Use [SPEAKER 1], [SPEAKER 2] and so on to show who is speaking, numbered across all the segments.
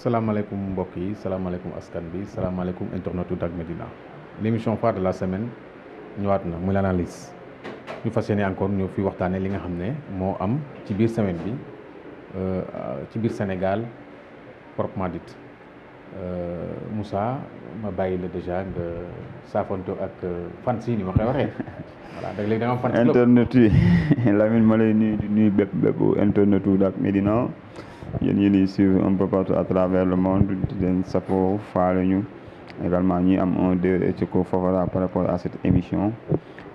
[SPEAKER 1] salaamaaleykum mbokk yi salaamaaleykum askan bi salaamaaleykum internetu Dak Médina l'émission phare de la semaine ñëwaat na muy l'analyse ñu fas yéene encore ñu fi waxtaanee li nga xam ne moo am ci biir semaine bi ci biir Sénégal proprement dit Moussa ma bàyyi la déjà nga saafanto ak fans yi ni ma koy waxee voilà da léegi da nga am fans club
[SPEAKER 2] internet yi Lamine ma lay nuyu di nuyu bépp internetu Dak Médina yéen ñi suivre un peu partout à travers le monde di leen safoo faale ñu également ñuy am un écho favorable par rapport à cette émission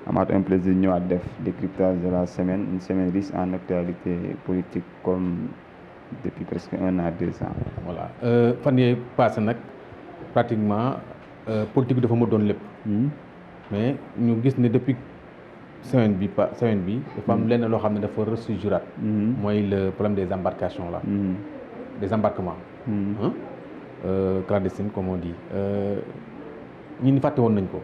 [SPEAKER 2] amaat un plaisir ñëwaat def décryptage de la semaine une semaine riche en actualité politique comme depuis presque 1 an 2 ans.
[SPEAKER 1] voilà fan yee passé nag pratiquement politique bi dafa ma doon lépp. mais ñu gis ne depuis semaine bi dafa am lenn loo xam ne dafa ressurgiraat. mooy le problème des embarcations là. des embarquements. clandestines comme on dit ñun fàtte woon nañ ko.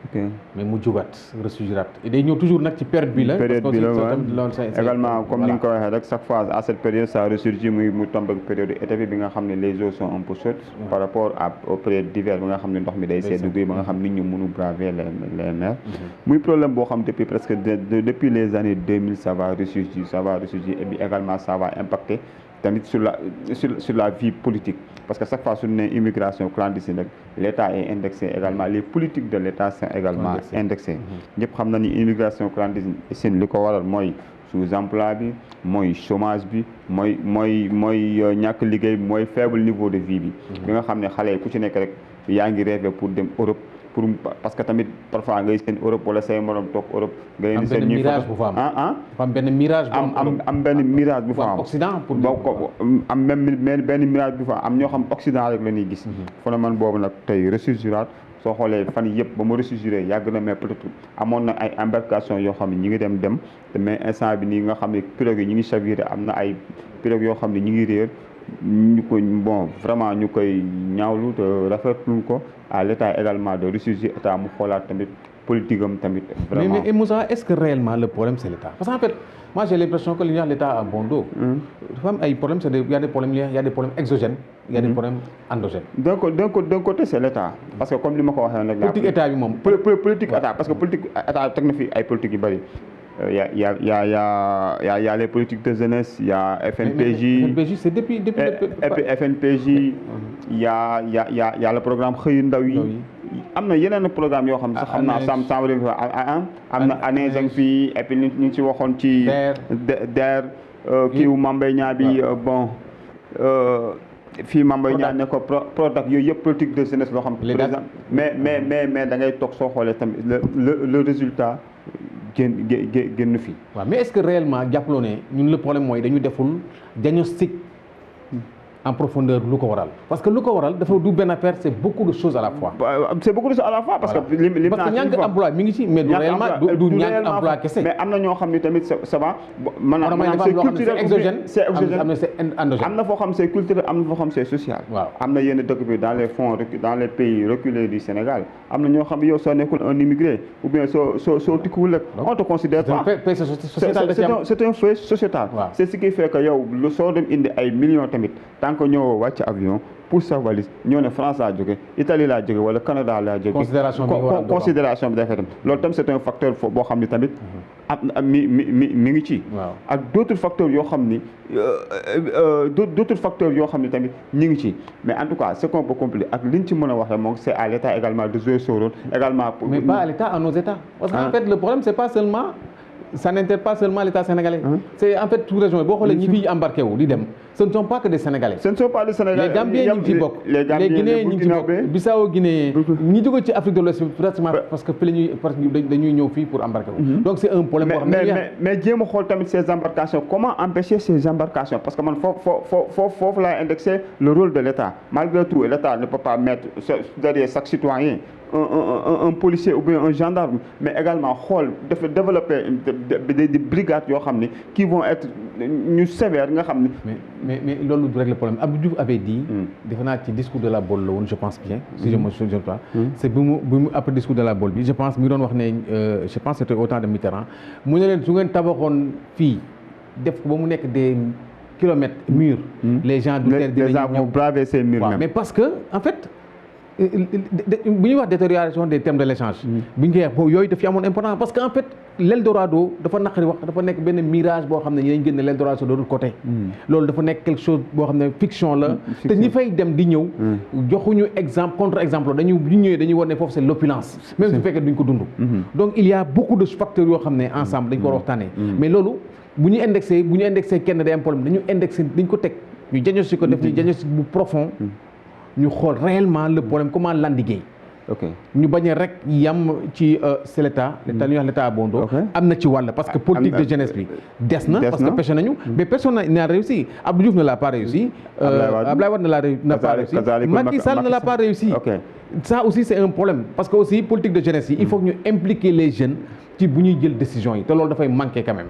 [SPEAKER 2] ok
[SPEAKER 1] mais mu jugaat ressurgiraat et day ñëw toujours nag ci période bi la.
[SPEAKER 2] période bi la waaw également comme ni nga ko waxee rek chaque fois à cette période ça ressurgit mu tombe ak période été bi nga xam ne les eaux sont un peu chaudes. par rapport aux périodes d'hiver bi nga xam ne ndox mi day sedd guy ba nga xam nit ñi mënu braver les mers. muy problème boo xam depuis presque depuis les années 2000 ça va ressurgir et puis également ça va impacter tamit sur la vie politique parce que chaque fois su ñu nee immigration clandestine rek l'État est indexé également les politiques de l'État sont également indexées ñëpp xam na ni immigration clandestine li ko waral mooy sous-emploi bi mooy chômage bi mooy ñàkk liggéey mooy faible niveau de vie bi nga xam ne xale yi ku ci nekk rek yaa ngi rêvé pour dem Europe parce que tamit parfois ngay seen Europe wala say morom toog Europe. nga leen di seen ñuy
[SPEAKER 1] am benn mirage
[SPEAKER 2] am benn mirage bu fa am
[SPEAKER 1] Occident pour
[SPEAKER 2] am même benn mirage bu fa am ñoo xam Occident rek la ñuy gis. phénomène boobu nag tey ressurgiraat soo xoolee fan yëpp ba mu ressurgiré yàgg na mais peut-être amoon na ay embarcation yoo xam ne ñi ngi dem mais instant bi nii nga xam ne pirogue yi ñi ngi chaviré am na ay pirogue yoo xam ne ñi ngi réer. ñu ko vraiment ñu koy ñaawlu te rafetlu ko à l'État également de ressurgir état mu xoolaat tamit politique am tamit. vraiment
[SPEAKER 1] mais Moussa est-ce que réellement le problème c'est l'État parce qu'en fait moi j'ai l'impression que l'État a bon dos. dafa am ay problèmes il y a des problèmes exogènes. il y a des problèmes endogènes.
[SPEAKER 2] d'un côté c'est l'État parce que comme li ma ko waxee nag.
[SPEAKER 1] politique état bi moom.
[SPEAKER 2] politique état parce que politique état teg na fi ay politique yu bari. y a les politiques de jeunesse, il y a FNPJ.
[SPEAKER 1] FNPJ c'est depuis
[SPEAKER 2] FNPJ, il y a le programme Xëyu Ndaw yi. am na yeneen programme yoo xam ne sax xam naa am na ANEJ fii et puis ñu ci waxoon ci DER kii wu Mame Mbaye Niang bi bon fii Mame Mbaye Niang ne ko Prodac yooyu yëpp politique de jeunesse loo xam président mais da ngay toog soo xoolee tamit le résultat génn fii.
[SPEAKER 1] waaw mais est-ce que réellement jàppaloo ne ñun le problème mooy dañu deful diagnostic en profondeur lu ko waral parce que lu ko waral dafa du benn affaire c'est beaucoup de choses à la fois.
[SPEAKER 2] c'est beaucoup de choses à la fois parce que
[SPEAKER 1] ñàkk emploi mi ngi ci mais du réellement du ñàkk emploi kese.
[SPEAKER 2] mais am na ñoo xam ni tamit ça va maanaam c'est culturel c'est exogène
[SPEAKER 1] am na c'est endogène.
[SPEAKER 2] am na foo xam c'est culturel am na foo xam c'est social.
[SPEAKER 1] waaw am
[SPEAKER 2] na yenn dëkk bi dans les pays reculés du Sénégal am na ñoo xam yow soo nekkul un immigré ou bien soo tikkuwul rek on te considère pas. c'est un fait sociétal. c'est ce qui fait que yow lu soo dem indi ay millions tamit tant que ñëwoo wàcc avion pour sa valise ñoo ne France laa jóge Italie laa jóge wala Canada laa jóge. considération bi dafay dem loolu tam c'est un facteur boo xam ni tamit mi ngi ci. ak d'autres facteurs yoo xam ni tamit ñu ngi ci mais en tout cas ce qu'on peut conclure ak liñ ci mën a wax rek moom c'est à l'État également de jouer son rôle également.
[SPEAKER 1] mais pas à l'État, à nos États. parce qu'en fait le problème c'est pas seulement. ça n'intéresse pas seulement l'État sénégalais. C'est en fait toute région boo xoolee ñi fi embarqué wu di dem ce ne sont pas que des Sénégalais.
[SPEAKER 2] ce ne sont pas des Sénégalais.
[SPEAKER 1] les Gambiens ñu ngi ci bokk les Guinéens ñu ngi ci bokk Bissau Guinée ñi jóge ci Afrique de l'Ouest pratiquement parce que dañuy ñëw fii pour embarquer wu. donc c'est un problème boo xam ne
[SPEAKER 2] mais jéem a xool tamit ces embarcations comment empêcher ces embarcations parce que man foofu laay indexer le rôle de l'État malgré tout l'État ne peut pas mettre derrière chaque citoyen un policier ou bien un gendarme mais également xool développer des brigades yoo xam ne qui vont être ñu sévères nga xam ne.
[SPEAKER 1] mais loolu du rek le problème Abdou Diouf avait dit. defe naa ci discours de la Baule la woon je pense bien. si je me souviens pas. c'est bi mu après discours de la Baule bi je pense mi ngi doon wax ne je pense c'était au temps de Mitterrand mu ne leen su ngeen tabaxoon fii def ko ba mu nekk des kilomètres murs. Les gens du terre
[SPEAKER 2] les gens vont braver ces murs même.
[SPEAKER 1] Mais parce que en fait bu ñuy wax détérioration des termes de l'échange. bu ñu koy wax yooyu daf ci amoon important parce que en fait l'Eldorado dafa naqari wax dafa nekk benn mirage boo xam ne ñi dañ génne l'Eldorado de l'autre côté. loolu dafa nekk quelque chose boo xam ne fiction la. te ñi fay dem di ñëw. joxuñu exemple contre exemple dañu bu ñu ñëwee dañuy wane ne foofu c'est l'opulence. même su fekkee duñ ko dund. donc il y a beaucoup de facteurs yoo xam ne ensemble dañ ko war a waxtaanee. mais loolu bu ñu indexé kenn day am problème dañu indexé dañ ko teg ñu diagnostic ko def ñu diagnostic bu profond. ñu xool réellement le problème comment l'endiguer. ñu bañ a rek yam ci c'est l'état ñuy wax l'état abondo am na ci wàll parce que politique de jeunesse bi des na parce que pêché nañu mais personne n'a réussi Abdou Diouf ne l'a pas réussi Abdoulaye Wade n'a pas réussi Macky Sall ne l'a pas réussi ça aussi c'est un problème parce que aussi politique de jeunesse yi il faut que ñu impliquer les jeunes ci bu ñuy jël décision yi te loolu dafay manquer quand même.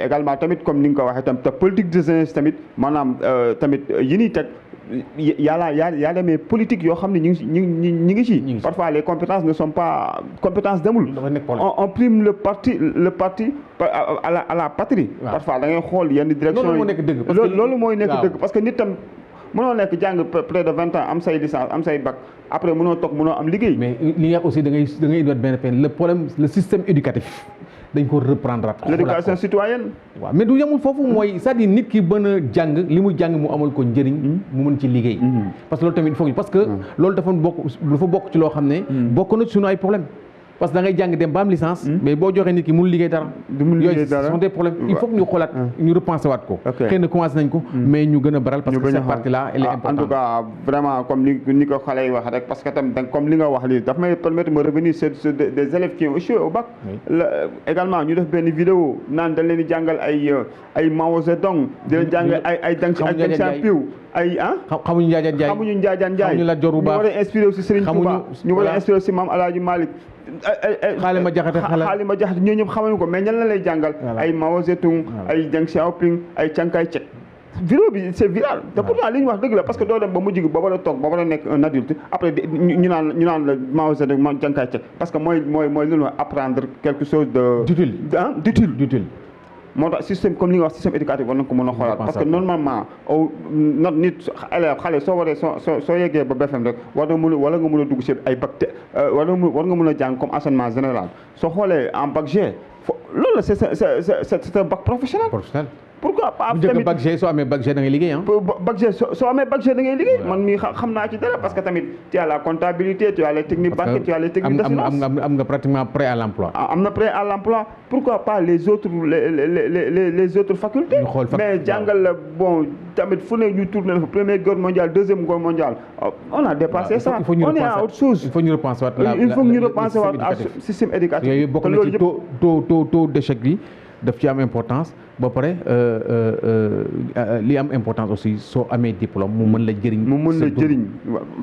[SPEAKER 2] Également tamit comme ni nga ko waxee tam te politique de jeunesse tamit maanaam tamit yi ñuy teg y a des politiques yoo xam ne ñu ngi ci parfois les compétences ne sont pas compétences demul on prime le parti à la patrie parfois da ngay xool yenn direction loolu mooy nekk dëgg parce que nit tam mënoo nekk jàng près de 20 ans am say licence am say bac après mënoo toog mënoo am liggéey.
[SPEAKER 1] mais li nga aussi da ngay indiwaat benn peine le problème le système éducatif dañ ko reprendre.
[SPEAKER 2] l'éducation citoyenne.
[SPEAKER 1] waaw mais du yemul foofu mooy c'est-à-dire nit ki mën a jàng li mu jàng mu amal ko njëriñ. mu mën ci liggéey. parce que loolu tamit il faut parce que loolu dafa bokk ci loo xam ne. bokk na ci sunu ay problème parce que da ngay jàng dem ba am licence. mais boo joxee nit ki mënul liggéey dara. yooyu ce sont des problèmes il faut que ñu xoolaat ñu repenser waat ko. xëy na commencé nañ ko. mais ñu gën a baral parce que cette partie là elle est importante.
[SPEAKER 2] en tout cas vraiment comme ni ko xale yi wax rek parce que tam comme li nga wax lii daf may permettre me revenir sur des élèves qui ont échoué au bac. également ñu def benn vidéo naan dañ leen di jàngal ay Mao Zedong. di leen jàngal ay Deng Xiaoping ay
[SPEAKER 1] xamuñu Njaajaan Njaay
[SPEAKER 2] xamuñu Njaajaan Njaay
[SPEAKER 1] xamuñu Lat Joor bu baax
[SPEAKER 2] ñu war a inspiré aussi Serigne Touba ñu war a inspiré aussi Mame Alhaji Malick
[SPEAKER 1] Xaalima
[SPEAKER 2] Jaxate ñoo ñëpp xamuñu ko mais ñan la lay jàngal ay Mao Zedong ay Deng Xiaoping ay Chiang Kai-shek vidéo bi c'est viral te pourtant li ñu wax dëgg la parce que doo dem ba mujj gi ba war a toog ba war a nekk un adulte après ñu naan la Mao Zedong Chiang Kai-shek parce que mooy li ñu wax apprendre quelque chose d'utile moo tax système comme li nga wax système éducatif war na ko mën a xoolaat parce que normalement not nit élève xale soo waree soo yeggee ba BFM rek war nga mën a dugg ci ay bac war nga mën a jàng comme enseignement général soo xoolee en bac G loolu la c'est un bac professionnel pourquoi pas
[SPEAKER 1] tamit bac G soo amee bac G da ngay liggéey
[SPEAKER 2] bac G soo amee bac G da ngay liggéey man mii xam naa ci dara parce que tamit tu as la comptabilité tu as les techniques bancaires tu as les techniques d'assurance
[SPEAKER 1] am nga pratiquement prêt à l'emploi
[SPEAKER 2] am na prêt à l'emploi pourquoi pas les autres facultés mais jàngal la bon tamit fu ne ñu tourné la fa première guerre mondiale deuxième guerre mondiale on a dépassé ça on est à autre chose
[SPEAKER 1] il faut ñu repenser
[SPEAKER 2] waat système éducatif
[SPEAKER 1] yooyu bokk na ci taux d'échec bi daf ci am importance ba pare li am importance aussi soo amee diplôme mu mën la jëriñ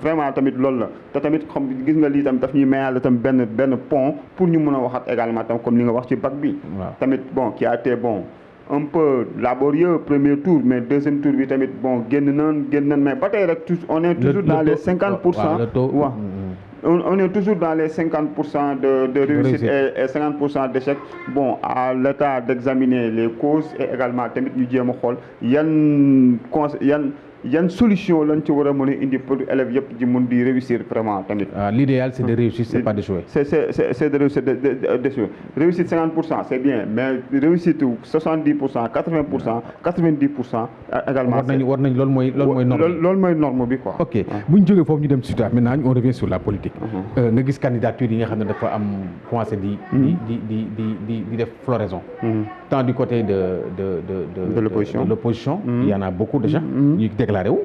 [SPEAKER 2] vraiment tamit loolu la te tamit xam gis nga lii tamit daf ñuy mayaale tam benn pont pour ñu mën a waxat également tam comme li nga wax ci bac bi tamit bon qui a été bon un peu laborieux premier tour mais deuxième tour bi tamit bon génn nañ mais ba tey rek on est toujours dans les 50% waaw on est toujours dans les 50% de réussite et 50% d'échec bon à l'état d'examiner les causes et également tamit ñu jéem a xool yan solution lañ ci war a mën a indi pour élèves yëpp di mun di réussir vraiment tamit.
[SPEAKER 1] L'idéal c'est de réussir, c'est pas d'échouer.
[SPEAKER 2] C'est de réussir d'échouer. Réussite 50% c'est bien mais réussite 70% 80% 90% également.
[SPEAKER 1] war nañ loolu mooy
[SPEAKER 2] norme bi quoi.
[SPEAKER 1] ok bu ñu jógee foofu ñu dem sur maintenant on revient sur la politique. nga gis candidature yi nga xam ne dafa am commencé di def floraison. tant du côté de l'opposition. Il y en a beaucoup déjà. déclaré wu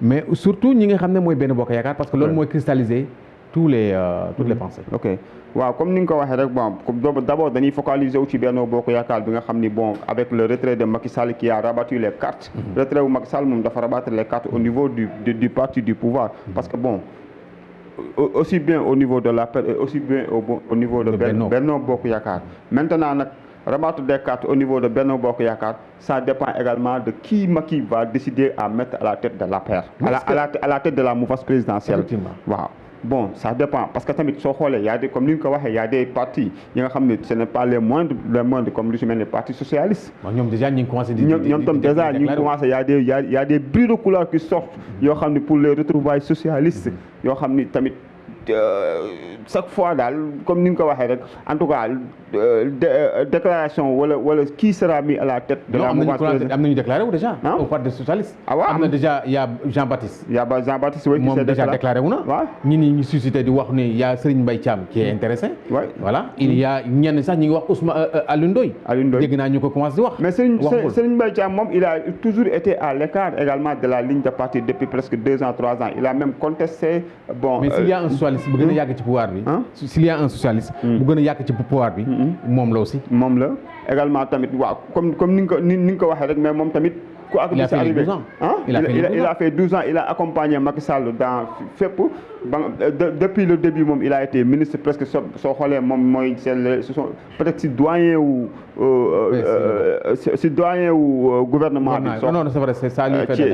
[SPEAKER 1] mais surtout ñi nga xam ne mooy Benno Bokk Yaakaar parce que loolu mooy cristalliser toutes les pensées.
[SPEAKER 2] ok waaw comme ni nga ko waxee rek bon d'abord dañuy focaliser wu ci Benno Bokk Yaakaar bi nga xam ni bon avec le retrait de Macky Sall qui a rabattu les cartes. retrait wu Macky Sall moom dafa rabattre les cartes au niveau du parti du pouvoir parce que bon aussi bien au niveau de l'APR et aussi bien au niveau de Benno Bokk Yaakaar maintenant nag rabattre des cartes au niveau de Benno Bokk Yaakaar ça dépend également de qui Macky va décider à mettre à la tête de l'APR à la tête de la mouvance présidentielle waaw bon ça dépend parce que tamit soo xoolee y a des comme ni nga ko waxee y a des partis yi nga xam ne ce n'est pas les moindres comme lu si mel ni parti socialiste.
[SPEAKER 1] ñoom déjà ñu ngi commencé
[SPEAKER 2] ñoom tam déjà ñu ngi commencé y a des bruits de couloir qui sortent yoo xam ne pour les retrouvailles socialistes yoo xam ni tamit chaque fois daal comme ni nga ko waxee rek en tout cas déclaration wala qui sera mis à la tête de la mouvance
[SPEAKER 1] am nañu déclaré wu déjà au parti socialiste. am na déjà y a Jean-Baptiste.
[SPEAKER 2] Jean-Baptiste oui,
[SPEAKER 1] moom déjà déclaré wu na. ñi ni ñu suscité di wax ne y a Serigne Mbaye Thiam qui est intéressé. voilà il y a ñenn sax ñi ngi wax Ousmane Alioune Ndoye. dégg naa ñu ko commencé di wax.
[SPEAKER 2] mais Serigne Mbaye Thiam moom il a toujours été à l'écart également de la ligne de parti depuis presque 2 ans 3 ans il a même contesté bon.
[SPEAKER 1] mais s'il y a un socialiste bu gën a yàgg ci pouvoir bi. s'il y a un socialiste. bu gën a yàgg ci pouvoir bi. moom la aussi.
[SPEAKER 2] moom la également tamit waaw comme ni nga ko waxee rek mais moom tamit.
[SPEAKER 1] il a fait 12 ans.
[SPEAKER 2] Il a fait 12 ans il a accompagné Macky Sall dans fépp depuis le début moom il a été ministre presque soo xoolee moom mooy ce sont peut-être si doyen wu gouvernement bi.
[SPEAKER 1] non c'est vrai c'est ça.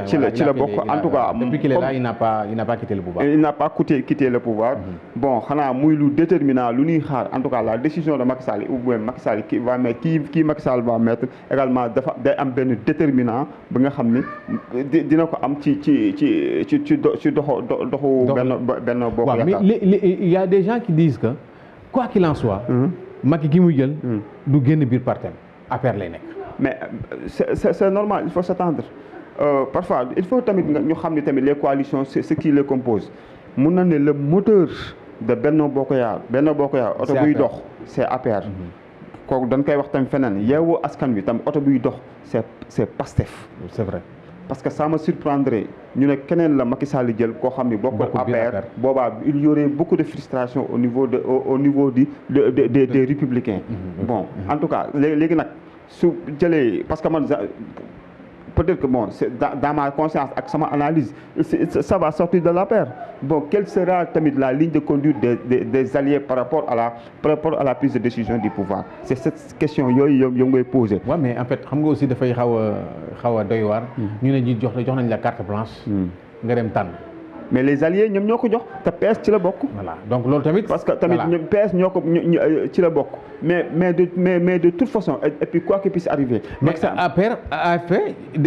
[SPEAKER 2] ci la bokk en tout cas.
[SPEAKER 1] depuis qu'il est là il n'a pas quitté le pouvoir.
[SPEAKER 2] il n'a pas quitté le pouvoir. bon xanaa muy lu déterminant lu ñuy xaar en tout cas la décision de Macky Sall ou bien Macky Sall qui Macky Sall va mettre également dafa day am benn déterminant ba nga xam ne dina ko am ci doxu benn bokk yaakaar.
[SPEAKER 1] mais il y a des gens qui disent que quoi qu'il en soit. Macky gi muy jël. du génn biir partem affaire lay nekk.
[SPEAKER 2] mais c'est normal il faut s'attendre parfois il faut tamit ñu xam ne tamit les coalitions ce qui les compose mun na ne le moteur de Benno Bokk Yaakaar oto buy dox c'est APR. kooku dañ koy wax tamit feneen Yewwi Askan Wi tam oto buy dox c'est Pastef.
[SPEAKER 1] c'est vrai.
[SPEAKER 2] parce que ça me surprendrait ñu ne keneen la Macky Sall jël koo xam ni bokkul APR boobaa il y aurait beaucoup de frustration au niveau des républicains. bon en tout cas léegi nag su jëlee parce que man peut-être que bon c'est dans ma conscience ak sama analyse ça va sortir de l'APR. bon quelle sera tamit la ligne de conduite des alliés par rapport à la prise de décision du pouvoir c'est cette question yooyu yow ngay poser.
[SPEAKER 1] waaw mais en fait xam nga aussi dafay xaw a doy waar. ñu ne ñu jox nañ la carte blanche. nga dem tànn.
[SPEAKER 2] mais les alliés ñoom ñoo ko jox te PS ci la bokk.
[SPEAKER 1] voilà donc loolu tamit.
[SPEAKER 2] parce que tamit ñoom PS ñoo ko ci la bokk. mais de toute façon et puis quoi qu'il puisse arriver.
[SPEAKER 1] mais APR AFP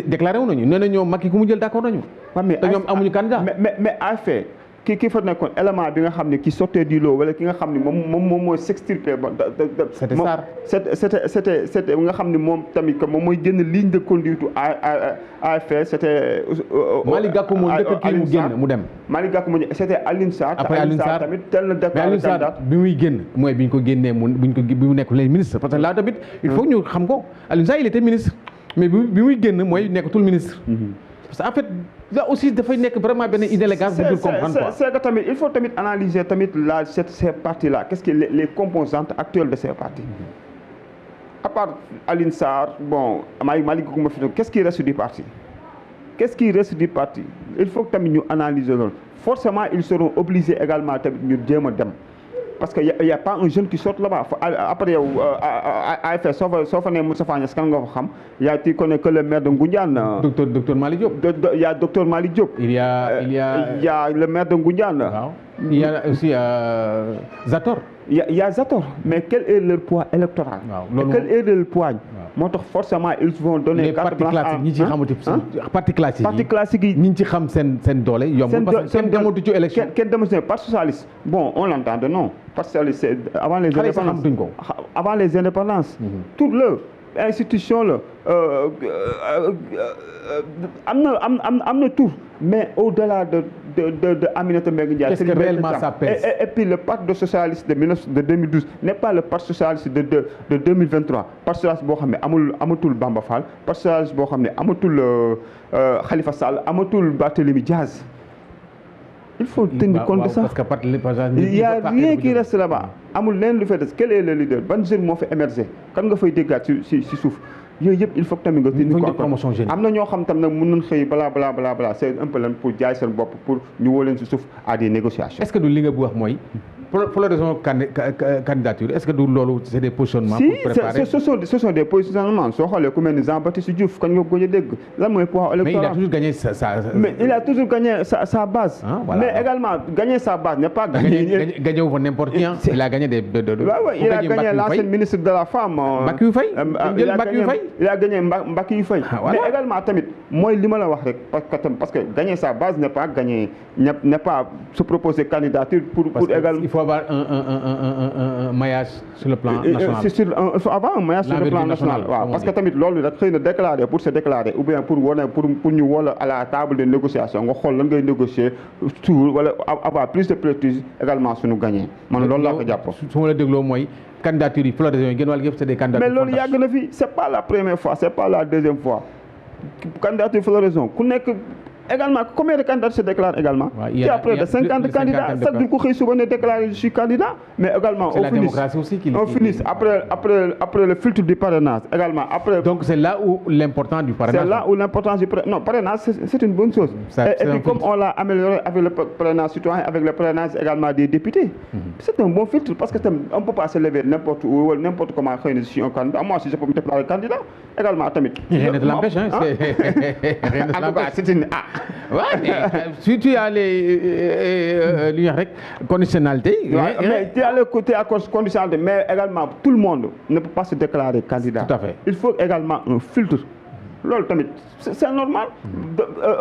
[SPEAKER 1] déclaré wu nañu nee na ñoom Macky ku mu jël d'accord nañu.
[SPEAKER 2] mais
[SPEAKER 1] te ñoom amuñu candidat.
[SPEAKER 2] mais AFP ki fa nekkoon élément bi nga xam ne ki sortait du lot wala ki nga xam ne moom mooy s'extirper ba.
[SPEAKER 1] c'était ça.
[SPEAKER 2] c'était nga xam ne moom tamit que moom mooy génn ligne de conduite AFP c'était.
[SPEAKER 1] Malick Gakou moo njëkk kii mu génn mu dem.
[SPEAKER 2] Malick Gakou moo c'était Alioune Sarr.
[SPEAKER 1] après Alioune Sarr
[SPEAKER 2] tamit tel na
[SPEAKER 1] mais Alioune Sarr bi muy génn mooy bi ñu ko génnee bi mu nekk les ministres parce que là tamit il faut ñu xam ko Alioune Sarr il était ministre mais bi muy génn mooy nekkatul ministre. parce que en fait là aussi dafay nekk vraiment benn inélégance bu dul comprendre quoi.
[SPEAKER 2] c'est que tamit il faut tamit analyser tamit ces partis là qu'est-ce que les composantes actuelles de ces partis. à part Alioune Sarr bon Malick Gakou ma fi qu'est-ce qui reste du parti. il faut que tamit ñu analyser loolu forcément ils seront obligés également tamit ñu jéem a dem. parce que y a pas un jeune qui sort là-bas après yow AFP soo fa nee Moustapha Niasse kan nga ko xam tu connais que le maire de Ngoundiane.
[SPEAKER 1] docteur Malick Diop.
[SPEAKER 2] Il y a docteur Malick Diop.
[SPEAKER 1] il y a
[SPEAKER 2] le maire de Ngoundiane.
[SPEAKER 1] waaw il y a aussi Zator.
[SPEAKER 2] il y a Zator mais quel est leur poids électoral.
[SPEAKER 1] waaw
[SPEAKER 2] quel est leur poids. moo tax forcément ils vont donner carte blanche à
[SPEAKER 1] ñi ci xamati parti classique yi ñi ci xam seen doole yombul parce que kenn dematu ci élection
[SPEAKER 2] kenn dematu ci parti socialiste bon on l'entend de non parti socialiste c'est avant les indépendances avant les indépendances tout le institution la am na tout mais au-delà de Aminata Mbengue Ndiaye.
[SPEAKER 1] Qu'est-ce que réellement ça pèse?
[SPEAKER 2] Et puis le parti socialiste de 2012 n'est pas le parti socialiste de 2023 parti socialiste boo xam ne amatul Bamba Fall parti socialiste boo xam ne amatul Khalifa Sall amatul Barthélémy Diaz. Il faut tenir compte de ça.
[SPEAKER 1] Parce que
[SPEAKER 2] il y a rien qui reste là-bas amul leen lu fay des quel est le leader ban jeune moo fa émerger kan nga fay déggaat ci suuf. yooyu yëpp il faut que tamit nga tenir compte am na ñoo xam tam nag mën nañ xëy balaa c'est un peu lan pour jaay seen bopp pour ñu woo leen ci suuf à des négociations.
[SPEAKER 1] est-ce que du li nga bu wax mooy floraison candidature est-ce que du loolu c'est des positionnements pour préparer
[SPEAKER 2] ce sont des positionnements soo xoolee ku mel ni Jean-Baptiste Diouf kañ nga ko gëj a dégg lan mooy pouvoir électoral
[SPEAKER 1] mais il a toujours gagné
[SPEAKER 2] sa base mais également gagner sa base n'est pas
[SPEAKER 1] gagné wu fa n'importe qui il a gagné
[SPEAKER 2] il a gagné l'ancien ministre de la femme
[SPEAKER 1] Mbackiyou Faye
[SPEAKER 2] il a gagné Mbackiyou Faye mais également tamit mooy li ma la wax rek parce que gagner sa base n'est pas se proposer candidature pour également
[SPEAKER 1] il faut avoir un maillage sur le plan national
[SPEAKER 2] il faut avoir un maillage sur le plan national waaw parce que tamit loolu rek xëy na déclarer pour se déclarer ou bien pour wane pour ñu woo la à la table de négociation nga xool lan ngay négocier sur wala avoir plus de prestige également suñu gagné man loolu laa ko jàpp
[SPEAKER 1] su ma la dégloo mooy candidature yi floraison yi gën wàll yëpp c'est des candidatures
[SPEAKER 2] mais loolu yàgg na fi c'est pas la première fois c'est pas la deuxième fois candidature floraison ku nekk également combien de candidats se déclarent également il y a près de 50 candidats chaque jour ku xëy suba ne déclaré je suis candidat mais également
[SPEAKER 1] c'est la démocratie aussi qui
[SPEAKER 2] finit après le filtre du parrainage également après
[SPEAKER 1] donc c'est là où l'importance du parrainage
[SPEAKER 2] c'est là où l'importance du parrainage c'est une bonne chose et puis comme on l'a amélioré avec le parrainage citoyen avec le parrainage également des députés c'est un bon filtre parce que on peut pas se lever n'importe où wala n'importe comment xëy na je suis un candidat moi si je peux me déclarer candidat également tamit
[SPEAKER 1] rien ne l'empêche rien ne l'empêche si tu as les li wax rek conditionnalité
[SPEAKER 2] mais tu as le côté conditionnalité mais également tout le monde ne peut pas se déclarer candidat
[SPEAKER 1] tout à fait
[SPEAKER 2] il faut également un filtre loolu tamit c'est normal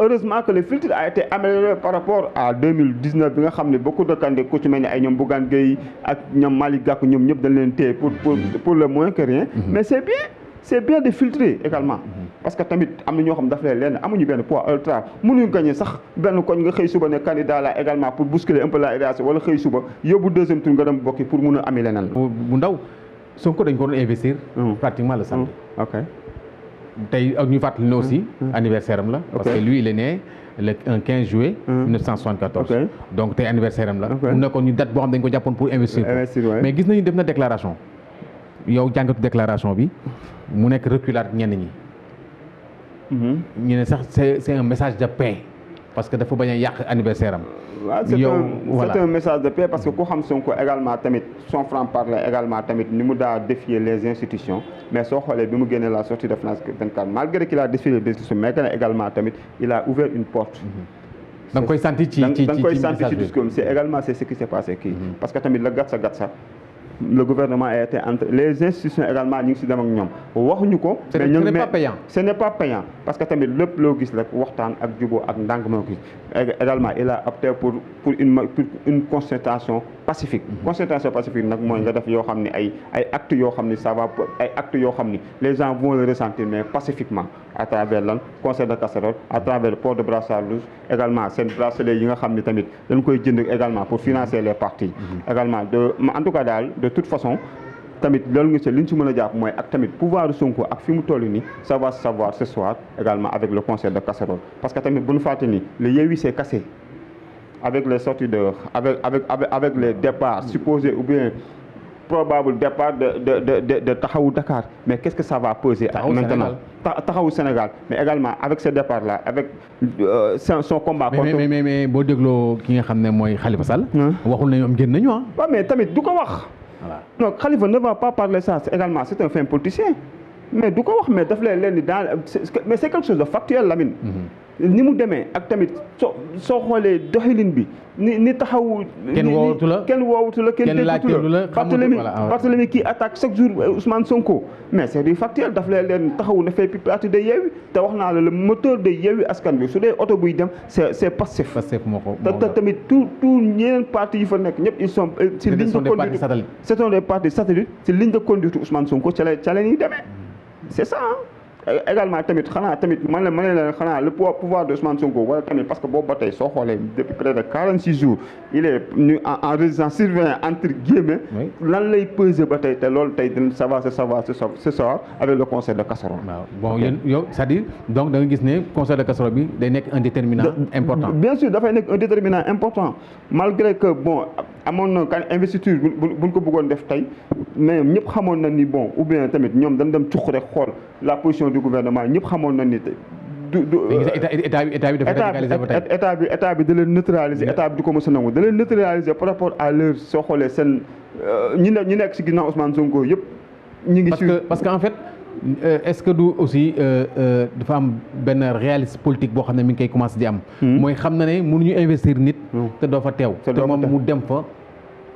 [SPEAKER 2] heureusement que le filtre a été amélioré par rapport à 2019 bi nga xam ne beaucoup de candidats ku ci mel ni ay ñoom Bougane Gueye ak ñoom Malick Gakou ñoom ñëpp dañ leen téye pour le moins que rien mais c'est bien de filtrer également parce que tamit am na ñoo xam daf leen lenn amuñu benn poids ultra mënuñu gagner sax benn koñ nga xëy suba ne candidat la également pour bousculer un peu la élection wala xëy suba yóbbu deuxième tour nga dem bokki pour mun a ami leneen
[SPEAKER 1] bu ndaw Sonko dañ ko doon investir pratiquement le samedi
[SPEAKER 2] ok
[SPEAKER 1] tey ak ñu fàttali ne aussi anniversaire am la parce que lui il est né le 15 juillet 1974 donc tey anniversaire am la mu nekkoon ñu date boo xam dañ ko jàppoon pour investir mais gis nañu def na déclaration yow jàngatu déclaration bi mu nekk reculade ñenn ñi ñu ne sax c'est un message de paix parce que dafa bañ a yàq anniversaire am
[SPEAKER 2] c'est un message de paix parce que ku xam Sonko également tamit son franc-parler également tamit ni mu daa défier les institutions mais soo xoolee bi mu génnee la sortie de France 24 malgré qu'il a défié les institutions mais que également tamit il a ouvert une porte
[SPEAKER 1] da nga koy sentir ci
[SPEAKER 2] discours c'est également c'est ce qui s'est passé kii parce que tamit la gatsa le gouvernement a été entre les institutions également ñu ngi si dem ak ñoom waxuñu ko.
[SPEAKER 1] mais ce n'est pas payant.
[SPEAKER 2] ce n'est pas payant parce que tamit lépp loo gis rek waxtaan ak jubóo ak ndànk moo gis également il a opté pour une concertation pacifique. concertation pacifique nag mooy nga def yoo xam ne ay actes yoo xam ne ça va ay actes yoo xam ni les gens vont le ressentir mais pacifiquement à travers lan concert de casserole à travers le port de brassard rouge également seen bracelet yi nga xam ne tamit dañ koy jënd également pour financer les partis. également en tout cas daal. de toute façon tamit loolu nga ci li ñu ci mën a jàpp mooy ak tamit pouvoir Sonko ak fi mu toll nii ça va se savoir ce soir également avec le concert de casserole parce que tamit bu ñu fàtte ni le Yewwi s'est cassé avec les sorties avec les départs supposés ou bien probable départ de Taxawu Dakar mais qu'est-ce que ça va peser maintenant Taxawu Sénégal mais également avec ce départ là avec son combat
[SPEAKER 1] mais boo dégloo ki nga xam ne mooy Khalifa Sall waxul na ñoom génn nañu
[SPEAKER 2] waaw mais tamit du ko wax non Khalifa ne va pas parler ça également c'est un fin politicien mais du ko wax mais daf leen dans mais c'est quelque chose de factuel Lamine ni mu demee ak tamit soo xoolee doxalin bi ni taxawu.
[SPEAKER 1] kenn woowatu la
[SPEAKER 2] kenn déggatu la Barthélemy kii attaque chaque jour Ousmane Sonko mais c'est du factuel daf leen taxawu na fait partie de Yewwi te wax naa la le moteur de Yewwi askan bi su dee oto buy dem c'est Pastef.
[SPEAKER 1] Pastef moo ko
[SPEAKER 2] te tamit tout ñeneen partis yi fa nekk ñëpp ils sont. ci ligne de conduite ce sont des partis satellites ci ligne de conduite Ousmane Sonko ca la ñuy demee c'est ça également tamit xanaa tamit man la xanaa le pouvoir de Ousmane Sonko wala tamit parce que boobu ba tey soo xoolee depuis près de 46 jours il est en résidence surveillée entre guillemets lan lay peser ba tey te loolu tey ça va se savoir ce soir avec le concert de casserole.
[SPEAKER 1] waaw bon yéen yow c'est-à-dire donc da nga gis ne concert de casserole bi day nekk un déterminant important.
[SPEAKER 2] bien sûr dafay nekk un déterminant important malgré que bon amoon na kan investiture buñ ko bëggoon def tey mais ñëpp xamoon na ni bon ou bien tamit ñoom dañ dem cuq rek xool la position du gouvernement ñëpp xamoon na ni
[SPEAKER 1] état bi dafa radicaliser ba tey.
[SPEAKER 2] état bi da leen neutraliser état bi du ko mos a nangu da leen neutraliser par rapport à leur soo xoolee seen ñi nekk si ginnaaw Ousmane Sonko yëpp. ñu ngi
[SPEAKER 1] parce que en fait est-ce que du aussi dafa am benn réalisme politique boo xam ne mi ngi koy commencé di am. mooy xam na ne mënuñu investir nit. te doo fa teew. te moom mu dem fa.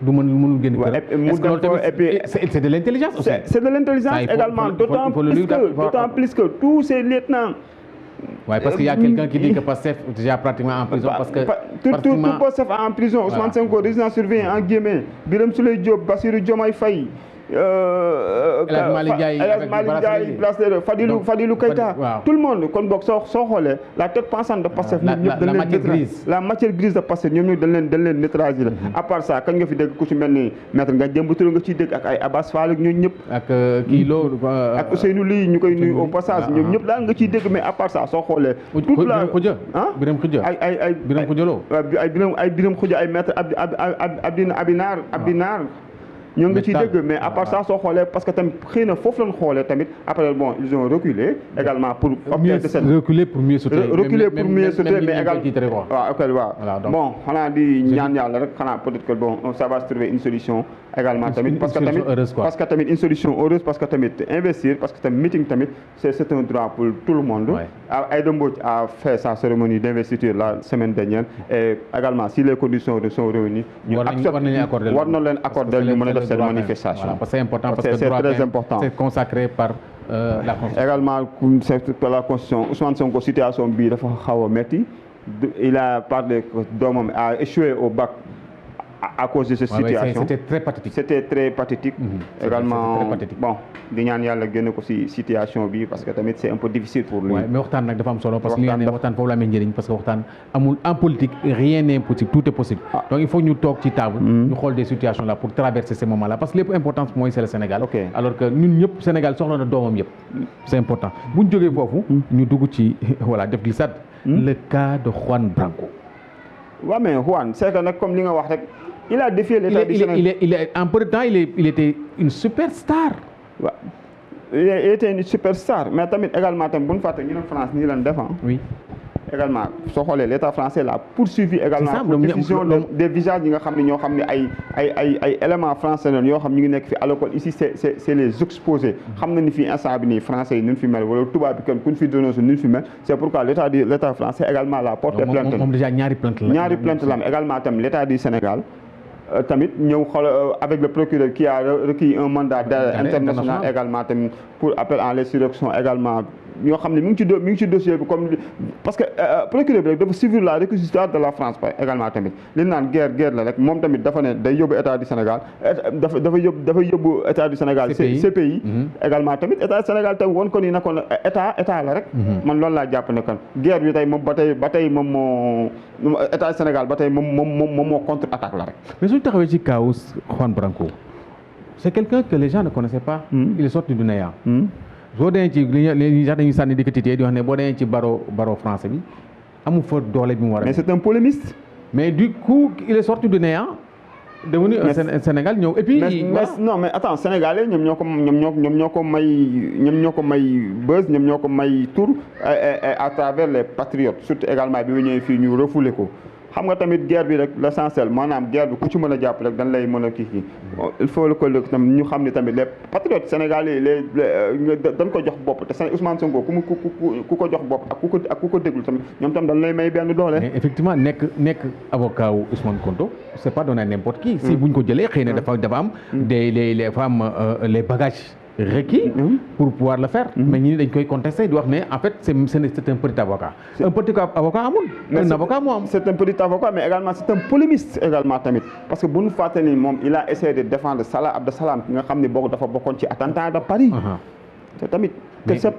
[SPEAKER 1] du mënul génn kër. est-ce que loolu tamit c'est de l'intelligence aussi.
[SPEAKER 2] c'est de l'intelligence également d'autant plus que tous ces lieutenants.
[SPEAKER 1] Ouais, parce qu'il y a quelqu'un qui dit que Pastef est déjà pratiquement en prison parce que
[SPEAKER 2] tout Pastef en prison. Ousmane Sonko résident surveillé en Guémé. Birame Souleye Diop, Bassirou Diomaye Faye. El
[SPEAKER 1] Hadj Malick Ndiaye
[SPEAKER 2] Fadilou Keita. Tout le monde kon boog soo xoolee la tête pensante de Pastef. la matière grise de Pastef ñoom ñoo dañ leen neutraliser. à part ça kañ nga fi dégg ku ci mel ni maître nga jëm tur nga ciy dégg ak ay Abass Fall ak ñooñu ñëpp.
[SPEAKER 1] ak kii loolu.
[SPEAKER 2] ak Ousseynou Ly ñu koy nuyu au passage ñoom ñëpp daal nga ciy dégg mais à part ça soo xoolee. toute la
[SPEAKER 1] Birame Khoudia
[SPEAKER 2] ay
[SPEAKER 1] Birame Khoudia Lo.
[SPEAKER 2] ay Birame Khoudia ay maître Abinar ñoo ngi ciy dégg mais à part ça soo xoolee parce que tamit xëy na foofu lañ xoolee tamit après bon ils ont reculé également pour
[SPEAKER 1] reculer pour mieux sauter
[SPEAKER 2] mais également waaw ok waaw bon xanaa di ñaan yàlla rek xanaa peut-être que bon ça va se trouver une solution également tamit parce que tamit une solution heureuse parce que tamit investir parce que tamit meeting tamit c'est un droit pour tout le monde. Aïda Mbodj a fait sa cérémonie d'investiture la semaine dernière et également si les conditions sont réunies war na leen accorder ñu mën a def cette manifestation.
[SPEAKER 1] Voilà, parce que c'est important parce que
[SPEAKER 2] c'est très important.
[SPEAKER 1] C'est consacré par la Constitution.
[SPEAKER 2] Également par la Constitution Ousmane Sonko situation bii dafa xaw a métti il a parlé que doomam a échoué au bac à cause de cette situation. C'était très pathétique. Également bon di ñaan yàlla génne ko ci situation bi parce que tamit c'est un peu difficile pour lui.
[SPEAKER 1] mais waxtaan nag dafa am solo parce que li nga ne waxtaan foofu la amee njëriñ parce que waxtaan amul en politique rien n'est impossible tout est possible. Donc il faut ñu toog ci table. ñu xool des situations là pour traverser ces moments là parce que lépp importance mooy c'est le Sénégal. alors que ñun ñëpp Sénégal soxla na doomam yëpp. c'est important bu ñu jógee foofu. ñu dugg ci voilà def glissade. le cas de Juan Branco.
[SPEAKER 2] waaw mais Juan c'est que nag comme li nga wax rek. Il a défié l'État du Sénégal.
[SPEAKER 1] En peu de temps, il était une superstar.
[SPEAKER 2] Ouais. Il était une superstar. Mais également, bu ñu fàtte ñu ne France nii lañ def.
[SPEAKER 1] Oui.
[SPEAKER 2] Également soo xoolee l'État français l'a poursuivi également pour diffusion des visages yi nga xam ne ñoo xam ne ay éléments français lañ yoo xam ñu ngi nekk fi alors que ici c'est les exposés xam na ni fii instant bi nii français yi ñu fi mel wala tubaab bi kenn ku ñu fi doon ñu fi mel c'est pourquoi l'État français également la porté plainte
[SPEAKER 1] moom déjà ñaari plainte
[SPEAKER 2] la am également tam l'État du Sénégal tamit ñëw xool avec le procureur qui a requis un mandat d'arrêt international également tamit pour appel en l'insurrection également ñoo xam ne mi ngi ci dossier bi comme parce que procureur bi rek dafa suivre la réquisitoire de la France également tamit li naan guerre la rek moom tamit dafa ne day yóbbu état du Sénégal dafa yóbbu état du Sénégal CPI également tamit état du Sénégal tey woon ko ni na ko état la rek man loolu laa jàpp ne kon guerre bi tey moom ba tey moom moo état du Sénégal ba tey moom moo contre attaque la rek.
[SPEAKER 1] mais suñu taxawee ci kaw Juan Branco c'est quelqu'un que les gens ne connaissaient pas. Il est sorti du néant. soo demee ci li sax dañuy sànni dikkatité di wax ne boo demee ci barreau français bi amul fa doole bi mu war a.
[SPEAKER 2] mais c'est un polémiste.
[SPEAKER 1] mais du coup il est sorti du néant. devenu un Sénégal ñëw et puis.
[SPEAKER 2] non mais attends Sénégalais ñoom ñoo ko may buzz ñoom ñoo ko may tour à travers les patriotes surtout également bi mu ñëwee fii ñu refoulé ko. xam nga tamit guerre bi rek l'essentiel maanaam guerre bi ku ci mën a jàpp rek dañ lay mën a kii il faut que tamit ñu xam ne tamit les patriotes sénégalais dañ ko jox bopp te Ousmane Sonko ku ko jox bopp ak ku ko déglu tamit ñoom tam dañ lay may benn doole.
[SPEAKER 1] mais effectivement nekk avocat wu Ousmane Sonko c'est pas donné à n'importe qui. si buñ ko jëlee xëy na dafa am les bagages requis pour pouvoir le faire. mais ñi dañ koy contester di wax ne en fait c'est un petit avocat. un petit avocat amul. un avocat moo am.
[SPEAKER 2] c'est un petit avocat mais également c'est un polémiste également tamit parce que bu ñu fàtte ni moom il a essayé de défendre Salah Abdeslam ki nga xam ne dafa bokkoon ci attentat de Paris. te tamit c'est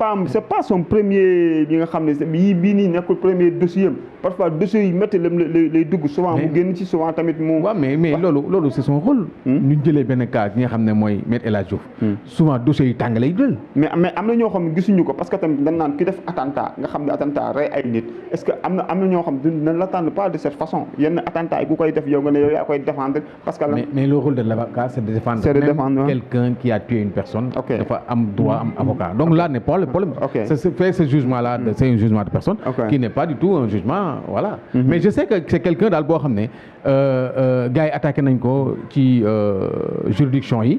[SPEAKER 2] pas son premier bi nga xam ne bii nii nekkul premier dossier parfois dossiers yi métti lay dugg souvent mu génn ci souvent tamit mu.
[SPEAKER 1] waaw mais loolu c'est son rôle. ñu jëlee benn cas ki nga xam ne mooy Maître El Hadji Diouf. souvent dossiers yi tàng lay jël.
[SPEAKER 2] mais am na ñoo xam ne gisuñu ko parce que tamit dañ naan ki def attentat nga xam ne attentat rey ay nit est-ce que am na ñoo xam ne l'attendent pas de cette façon yenn attentat yi ku koy def yow nga ne yow yaa koy défendre parce que.
[SPEAKER 1] mais le rôle de l'avocat c'est de défendre.
[SPEAKER 2] c'est de défendre
[SPEAKER 1] quelqu'un qui a tué une personne. dafa am droit am avocat donc là n'est pas le problème.
[SPEAKER 2] Okay.
[SPEAKER 1] Ce jugement-là, c'est un jugement de personne qui n'est pas du tout un jugement, voilà. Mais je sais que c'est quelqu'un daal boo xam ne gars yi attaqué nañ ko ci juridiction yi.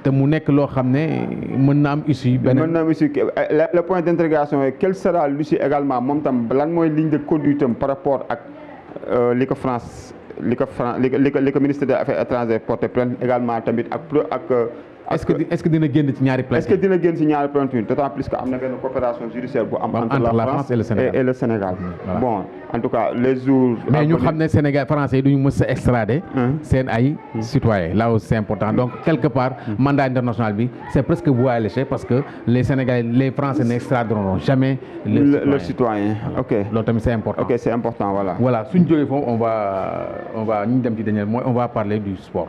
[SPEAKER 1] te mu nekk loo xam ne mën na am issue.
[SPEAKER 2] mën na am issue le point d'interrogation est quelle sera l'issue également moom tam lan mooy ligne de conduite am par rapport ak li ko France. li ko ministre des affaires étrangères porté plainte également tamit ak
[SPEAKER 1] est-ce que dina génn ci ñaari plainte
[SPEAKER 2] est-ce que dina génn ci ñaari plainte d'autant plus que am na benn coopération judiciaire bu am entre la France et le Sénégal bon en tout cas les jours
[SPEAKER 1] mais ñu xam ne Sénégal français yi duñu mës a extrader seen ay citoyens là aussi c'est important donc quelque part mandat international bi c'est presque voué à l'échec parce que les Sénégalais les Français n'extraderont jamais
[SPEAKER 2] leurs citoyens ok
[SPEAKER 1] loolu tamit c'est important
[SPEAKER 2] ok c'est important
[SPEAKER 1] voilà suñu jógee foofu on va ñu dem ci dernier mooy on va parler du sport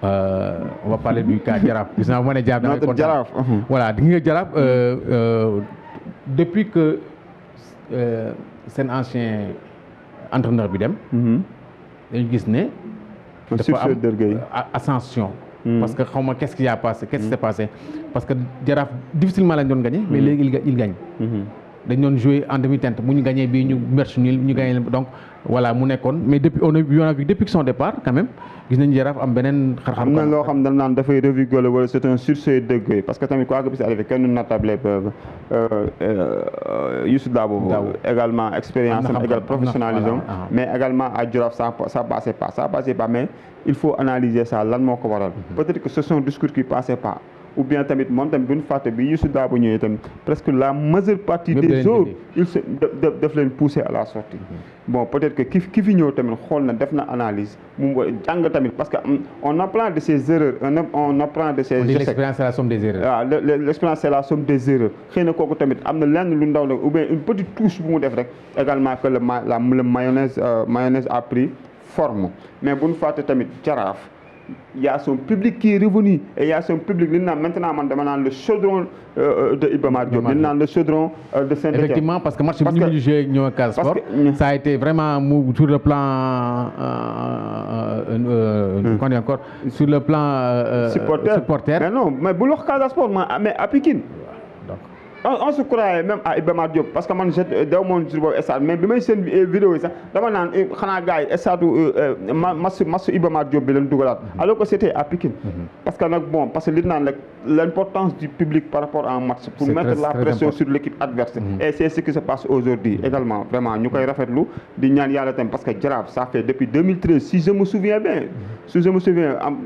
[SPEAKER 1] on va parler du cas Jaraaf gis naa bu ma nee Jaraaf voilà di nga Jaraaf depuis que seen ancien entraîneur bi dem dañu gis ne dafa am ascension parce que xaw ma qu'est-ce qui s'est passé parce que Jaraaf difficilement lañ doon gagné mais léegi il gagne dañ doon jouer en demi-teinte bu ñu gagné bii ñu match nul ñu gagné donc voilà mu nekkoon mais depuis on a vu depuis son départ quand même gis nañu Jaraaf am beneen xar-xar.
[SPEAKER 2] am na loo xam dañ naan dafay revigoler wala c'est un sursaut d'orgueil parce que tamit quoi que puisse arriver kenn du natable Youssou Dabo également expérience am égal professionnalisme mais également à Jaraaf ça passait pas mais il faut analyser ça lan moo ko waral peut-être que ce sont discours qui passaient pas ou bien tamit moom tamit bu ñu fàtte bi Youssou Dabo ñëwee tamit presque la majeure partie des autres il se def leen pousser à la sortie bon peut-être que ki fi ñëw tamit xool na def na analyse mu jàng tamit parce que on apprend de ses erreurs on apprend de ses échecs.
[SPEAKER 1] L'expérience c'est la somme des erreurs.
[SPEAKER 2] waaw l'expérience c'est la somme des erreurs xëy na kooku tamit am na lenn lu ndaw la ou bien une petite touche bu mu def rek également que le mayonnaise a pris forme mais bu ñu fàtte tamit Jaraaf il y a son public qui est revenu et il y a son public li naan maintenant man dama naan le chaudron de Iba Mar Diop li naan le chaudron de Saint-Étienne
[SPEAKER 1] effectivement parce que match bi ñu joué ñëw Casa Sport ça a été vraiment sur le plan qu'on dit encore sur le plan supporter
[SPEAKER 2] mais non mais bu wax Casa Sport mais à Pikine on se croyait même à Iba Mar Diop parce que man daw moon sur boobu stade mais bi may seen vidéo yi sax dama naan xanaa gars yi stade match Iba Mar Diop bi leen dugalaat alors que c'était à Pikine parce que nag bon parce que li naan rek l'importance du public par rapport à un match pour mettre la pression sur l'équipe adverse et c'est ce qui se passe aujourd'hui également vraiment ñu koy rafetlu di ñaan yàlla tamit parce que Jaraaf ça fait depuis 2013 si je me souviens bien am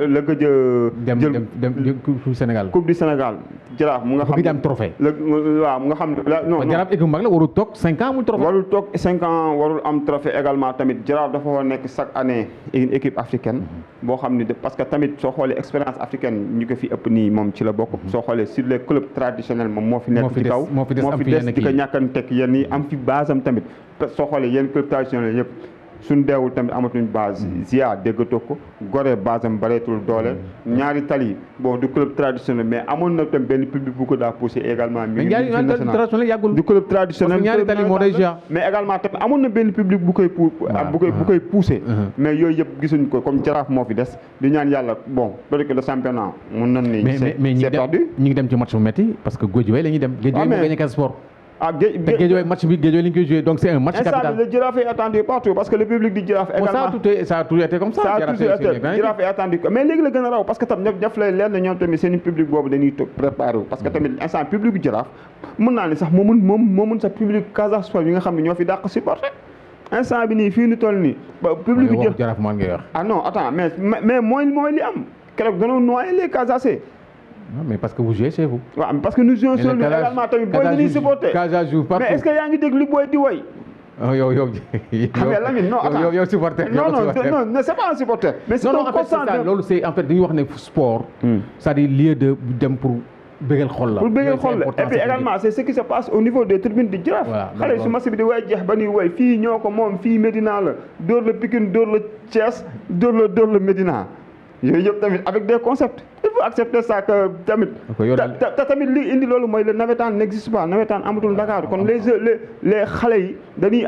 [SPEAKER 2] la gëj a
[SPEAKER 1] dem
[SPEAKER 2] coupe du Sénégal Jaraaf mu nga xam
[SPEAKER 1] trophée
[SPEAKER 2] waaw nga xam ne non
[SPEAKER 1] Jaraaf équipe mag la warul toog 5 ans amul trophée
[SPEAKER 2] warul toog 5 ans warul am trophée également tamit Jaraaf dafa war nekk chaque année une équipe africaine boo xam ne parce que tamit soo xoolee expérience africaine ñu ko fi ëpp nii moom ci la bokk soo xoolee sur les clubs traditionnels moom moo fi nekk ci kaw moo fi des di ko ñàkkanteeg yéen yi am fi base am tamit soo xoolee yenn club traditionnels yëpp suñ deewul tamit amatuñ base Zia déggatoo ko Gorée base am bareetul doole ñaari tali bon du club traditionnel mais amoon na tam benn public bu ko daa poussé également du club traditionnel
[SPEAKER 1] ñaari tali moo day Zia
[SPEAKER 2] mais également tamit amoon na benn public bu koy poussé mais yooyu yëpp gisuñ ko comme Jaraaf moo fi des di ñaan yàlla bon peut-être que le championnat mun nañ ni c'est perdu
[SPEAKER 1] ñu ngi dem ci match bu métti parce que Guédiawaye la ñuy dem Guédiawaye moo gagné Casa Sport
[SPEAKER 2] Guédiawaye
[SPEAKER 1] match bi Guédiawaye li ñu koy joué donc c'est un match capital.
[SPEAKER 2] Le Jaraaf est attendu partout parce que le public du Jaraaf également
[SPEAKER 1] ça a toujours été comme ça.
[SPEAKER 2] Jaraaf est attendu mais léegi la gën a raw parce que tam ñëpp lay leer na ñoom tamit seen public boobu dañuy toog préparé parce que tamit instant public du Jaraaf mën naa ne sax moo mën sax public Casa Sport yi nga xam ne ñoo fi dàq supporter instant bi nii fii ñu toll nii. public du
[SPEAKER 1] Jaraaf moo ngay wax.
[SPEAKER 2] ah non attends mais mooy li am keroog dañoo noyé les Casacé.
[SPEAKER 1] Non, mais parce que vous jouez chez vous.
[SPEAKER 2] waaw parce que nous jouons chez nous également tamit booy dañuy supporter.
[SPEAKER 1] Casa joue partout.
[SPEAKER 2] Mais est-ce que yaa ngi dégg li booy di woy.
[SPEAKER 1] yow
[SPEAKER 2] Lamine non attends
[SPEAKER 1] yow supporter.
[SPEAKER 2] non c'est pas un supporter. mais c'est un constant
[SPEAKER 1] loolu c'est en fait dañuy wax ne sport. c'est-à-dire lieu de dem pour bëggal xol la.
[SPEAKER 2] pour bëggal xol la et puis également c'est ce qui se passe au niveau des tribunes du Jaraaf. xale su match bi di way jeex ba ñuy woy fii ñoo ko moom fii Médina la dóor la Pikine dóor la Thiès dóor la Médina yooyu yëpp tamit avec des concepts. faut accepter ça que tamit. tamit li indi loolu mooy le navétane n'existe pas navétane amatul Dakar kon les xale yi dañuy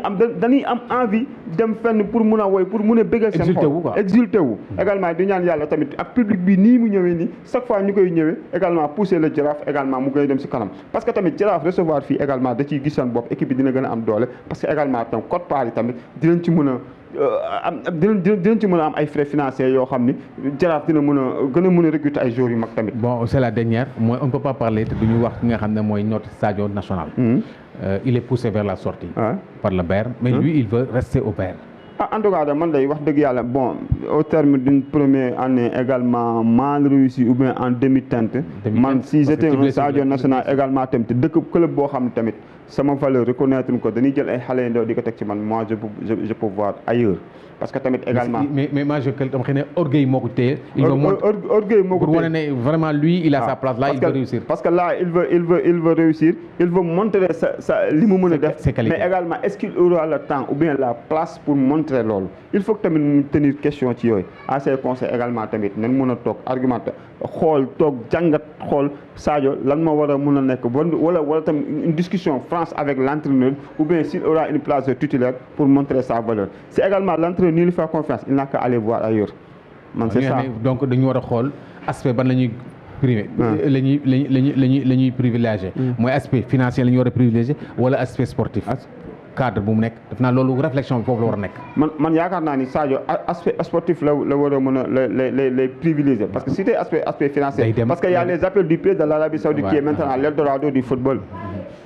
[SPEAKER 2] am envie dem fenn pour mun a woy pour mun a bëggal seen xol exulté wu également di ñaan yàlla tamit ak public bi nii mu ñëwee nii chaque fois ñu koy ñëwee également pousser le Jaraaf également mu gën a dem si kanam parce que tamit Jaraaf recevoir fii également da ciy gis seen bopp équipe bi dina gën a am doole parce que également tam code part yi tamit dinañ ci mën a dinañ ci mën a am ay frais financiers yoo xam ni Jaraaf dina mën a gën a mën a recruter ay joueurs yu mag tamit.
[SPEAKER 1] Bon c'est la dernière mooy on ne peut pas parler te duñu wax ki nga xam ne mooy notre Sadio national. Il est poussé vers la sortie. par le Bayern mais lui il veut rester au Bayern.
[SPEAKER 2] En tout cas man day wax dëgg yàlla bon au terme d'une première année également mal réussi ou bien en demi-teinte man si j'étais un Sadio national également tamit te dëkk club boo xam ne tamit sama valeur reconnaître ko dañuy jël ay xale yu ndaw di ko teg ci man moi je peux voir ailleurs parce que tamit également
[SPEAKER 1] mais moi je dama xëy ne orgueil moo ko téye
[SPEAKER 2] orgueil moo ko téye
[SPEAKER 1] pour wane ne vraiment lui il a sa place là il veut réussir
[SPEAKER 2] parce que là il veut réussir il veut montrer sa li mu mën a def mais également est-ce qu'il aura le temps ou bien la place pour montrer loolu il faut que tamit mu tenir question ci yooyu à ses conseils également tamit nañ mën a toog argumenter xool toog jàngat xool Sadio lan moo war a mën a nekk wala tamit une discussion franche avec l'entraîneur ou bien s'il aura une place de titulaire pour montrer sa valeur c'est également l'entraîneur ni lui faire confiance il n'a qu'à aller voir ailleurs man c'est ça
[SPEAKER 1] donc dañu war a xool aspect ban la ñuy privé la ñuy privilégié mooy aspect financier la ñu war a privilégié wala aspect sportif cadre bu mu nekk def naa loolu réflexion bi foofu la war a nekk
[SPEAKER 2] man yaakaar naa ni Sadio aspect sportif la war a mën a les privilégier parce que si t'es aspect financier parce que y a les appels du pays de l'Arabie Saoudite qui est maintenant l'Eldorado du football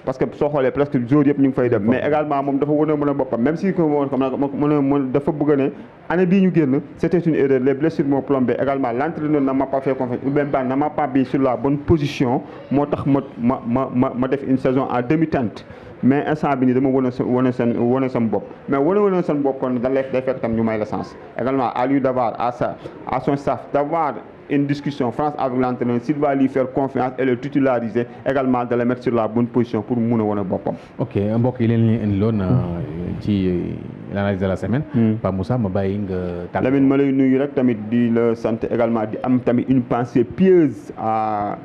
[SPEAKER 2] parce que soo xoolee presque joueurs yëpp ñu ngi fay dem mais également moom dafa war a mën a boppam même si ko mën dafa bëgg ne année bii ñu génn c'était une erreur les blessures m'ont plombé également l'entraîneur ne m'a pas fait confiance ou bien ne m'a pas mis sur la bonne position moo tax ma def une saison en demi-teinte mais instant bi nii dama wane seen bopp mais wane seen bopp kon day fekk tam ñu may la chance également à lui d'avoir à son staff d'avoir une discussion franche avec l'entraîneur s'il va lui faire confiance et le titulariser également de le mettre sur la bonne position pour mun a wane boppam.
[SPEAKER 1] ok mbokk yi leen indi loon ci l'analyse de la semaine. Pape Moussa ma bàyyi nga tàggatoo.
[SPEAKER 2] Lamine ma lay nuyu rek tamit di la sant également di am tamit une pensée pieuse à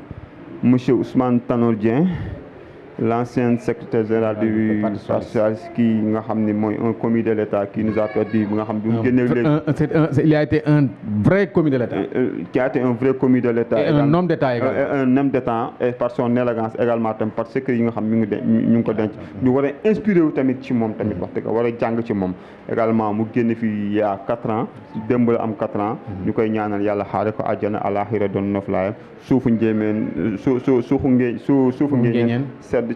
[SPEAKER 2] monsieur Ousmane Tanor Dieng. L'ancien secrétaire général du Parti socialiste qui nga xam ne mooy un commis de l'État qui nous a perdu bi nga xam ne bu mu génnee léegi
[SPEAKER 1] il a été un vrai commis de l'État
[SPEAKER 2] qui a été un vrai commis de l'État
[SPEAKER 1] et un homme d'État également
[SPEAKER 2] un homme d'État et par son élégance également tamit par secret yi nga xam ñu ngi ko denc ñu war a inspiré wu tamit ci moom tamit wax dëgg war a jàng ci moom également mu génn fi il y a 4 ans démb la am 4 ans ñu koy ñaanal yàlla xaare ko àjjana àlaxira doon noflaayam suufu njéemeen suufu ngéeñeen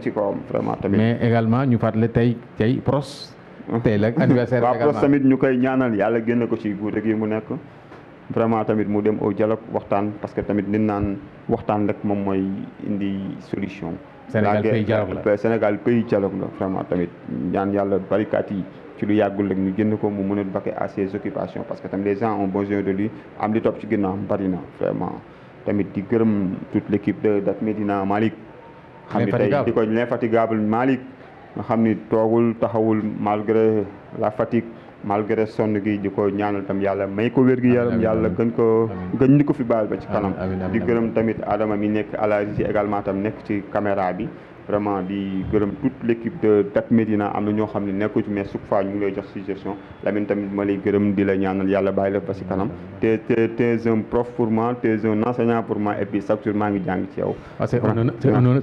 [SPEAKER 2] ci kawam vraiment tamit
[SPEAKER 1] mais également ñu fàttali tey pros tey la anniversaire
[SPEAKER 2] waaw pros tamit ñu koy ñaanal yàlla génne ko ci guute gi mu nekk vraiment tamit mu dem au dialogue waxtaan parce que tamit nit naan waxtaan rek moom mooy indi solution
[SPEAKER 1] Sénégal
[SPEAKER 2] pays dialogue la vraiment tamit ñaan yàlla barikaat yi ci lu yàggul rek ñu génn ko mu mën a vaquer à ses occupations parce que tamit les gens ont besoin de lui am li topp ci ginnaaw bari na vraiment tamit di gërëm toute l'équipe de Dak Médina Malick xam ni tey di ko l'infatigable Malick nga xam ni toogul taxawul malgré la fatigue malgré sonn gi di ko ñaanal tam yàlla may ko wér gi yaram yàlla gën ni ko fi baal ba ci kanam di gërëm tamit Adama mi nekk à la régie également tam nekk ci caméra bi vraiment di gërëm toute l'équipe de Dak Médina am na ñoo xam ne nekku ci mais chaque fois ñu ngi lay jox suggestion Lamine tamit ma lay gërëm di la ñaanal yàlla bàyyi la ba ci kanam t'es un prof pour moi t'es un enseignant pour moi et puis chaque jour maa ngi jàng ci yow.
[SPEAKER 1] C'est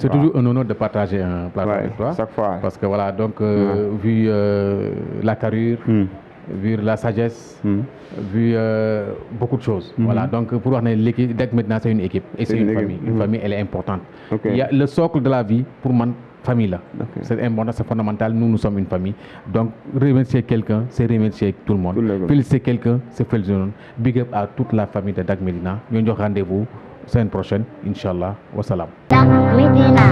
[SPEAKER 1] toujours un honneur de partager un plateau avec toi
[SPEAKER 2] chaque fois
[SPEAKER 1] parce que voilà donc vu la carrure vu la sagesse vu beaucoup de choses voilà donc pour wax ne l'équipe Dak Médina c'est une équipe et c'est une famille elle est importante il y a le socle de la vie pour man famille là c'est important c'est fondamental nous sommes une famille donc remercier quelqu'un c'est remercier tout le monde féliciter quelqu'un c'est féliciter big up à toute la famille de Dak Médina ñoo jox rendez-vous semaine prochaine inchallah wassalam. Dak Médina